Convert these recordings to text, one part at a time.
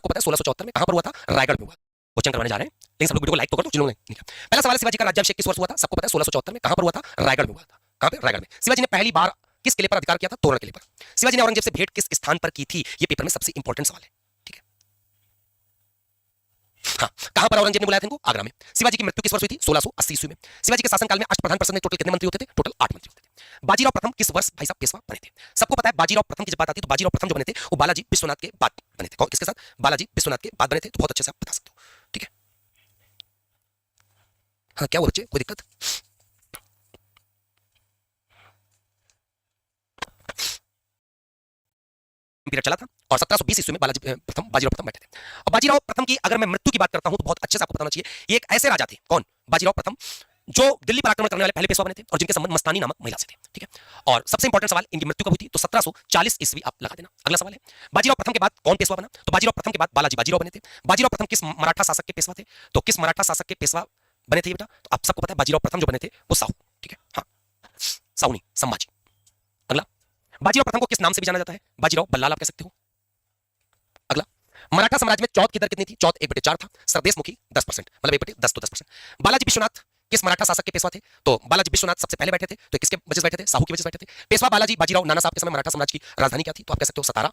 सबको पता है 1674 में कहां पर हुआ था, रायगढ़ में हुआ। क्वेश्चन करवाने जा रहे हैं, लेकिन सब लोग वीडियो को लाइक तो कर दो जिन लोगों ने नहीं किया। पहला सवाल है शिवाजी का राज्याभिषेक किस वर्ष हुआ था, सबको पता है 1674 में, कहां पर हुआ था, रायगढ़ में हुआ था। कहां पे, रायगढ़ में। शिवाजी ने पहली बार किस किले पर अधिकार किया था, तोरण किले पर। शिवाजी ने औरंगजेब से भेंट किस स्थान पर की थी, ये पेपर में सबसे इंपॉर्टेंट सवाल है, ठीक है। हाँ, कहां पर औरंगजेब ने बुलाया था इनको, आगरा में। शिवाजी की मृत्यु किस वर्ष हुई थी, 1680 ईस्वी में। शिवाजी के शासनकाल में अष्टप्रधान परिषद में टोटल कितने मंत्री होते थे, टोटल 8 मंत्री होते थे। बाजीराव प्रथम किस वर्ष भाई साहब पेशवा बने थे, सबको पता है। बाजीराव प्रथम की जब बात आती है तो बाजीराव प्रथम जो बने थे वो बालाजी विश्वनाथ के बाद बने थे। कौन, किसके साथ, बालाजी विश्वनाथ के बाद बने थे, तो बहुत अच्छे से आप बता सकते हो, ठीक है। हाँ, क्या हुआ बच्चे, कोई दिक्कत? पीरियड चला था और 1720 ईस्वी में बाजीराव प्रथम बैठे थे। और बाजीराव प्रथम की अगर मैं मृत्यु की बात करता हूं तो बहुत अच्छे से आपको बताना चाहिए, ये एक ऐसे राजा थे, कौन, बाजीराव प्रथम, जो दिल्ली पर आक्रमण करने वाले पहले पेशवा बने थे और जिनके संबंध मस्तानी नामक महिला से थे, ठीक है। और सबसे इंपॉर्टेंट सवाल, इनकी मृत्यु कब हुई थी, तो 1740 ईस्वी आप लगा देना। अगला सवाल है, बाजीराव प्रथम के बाद कौन पेशवा बना, तो बाजीराव प्रथम के बाद बालाजी बाजीराव बने थे। बाजीराव प्रथम किस मराठा शासक के पेशवा थे, तो किस मराठा शासक के पेशवा बने थे बेटा, तो आप सबको पता है बाजीराव प्रथम जो बने थे वो साहू, ठीक है। हाँ, साहू नहीं, संभाजी। अगला, बाजीराव प्रथम को किस नाम से भी जाना जाता है, बाजीराव बल्लाल आप कह सकते हो। अगला, मराठा साम्राज्य में चौथ की दर कितनी थी, चौथ 1/4 था। सरदेशमुखी 10%, मतलब 1/10 तो 10%। बालाजी विश्वनाथ किस मराठा शासक के पेशवा थे, तो बालाजी विश्वनाथ सबसे पहले बैठे थे, तो किसके वजह से बैठे थे, साहू की वजह से बैठे थे। पेशवा बालाजी बाजीराव नाना साहब के समय मराठा साम्राज्य की राजधानी क्या थी, तो आप कह सकते हो सतारा।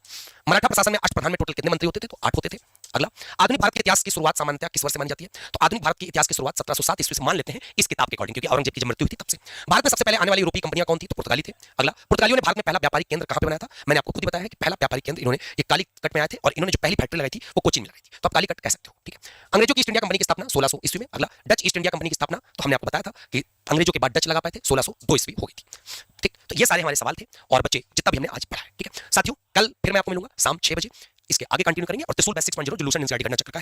मराठा प्रशासन में अष्टप्रधान में टोटल कितने मंत्री होते थे, तो 8 होते थे। अगला, आधुनिक भारत के इतिहास की शुरुआत सामान्यतः किस वर्ष से मानी जाती है, तो आधुनिक भारत के इतिहास की शुरुआत 1707 ईस्वी से मान लेते हैं इस किताब के अकॉर्डिंग, क्योंकि औरंगजेब की जब मृत्यु हुई थी तब से। भारत में सबसे पहले आने वाली यूरोपीय कंपनियां कौन थी, तो पुर्तगाली थे। अगला, पुर्तगालियों ने भारत में पहला व्यापारिक केंद्र कहां पे बनाया था, मैंने आपको खुद ही बताया है कि पहला व्यापारिक केंद्र इन्होंने ये कालीकट में आए थे और इन्होंने जो पहली फैक्ट्री लगाई थी वो कोचीन में लगाई थी, तो आप कालीकट कह सकते हो, ठीक है। अंग्रेजों की ईस्ट इंडिया कंपनी की स्थापना 1600 ईस्वी में। अगला, डच ईस्ट इंडिया कंपनी की स्थापना, तो हमने आपको बताया था कि अंग्रेजों के बाद डच लगा पाए थे, 1602 ईस्वी हो गई थी, ठीक। तो ये सारे हमारे सवाल थे और बच्चे जितना भी हमने आज पढ़ा है, ठीक है साथियों। कल फिर मैं आपको मिलूंगा शाम 6 बजे, इसके आगे कंटिन्यू करेंगे और त्रिशूल बैच 6.0 जो लूसेंट एनसीईआरटी गणना चक्र का है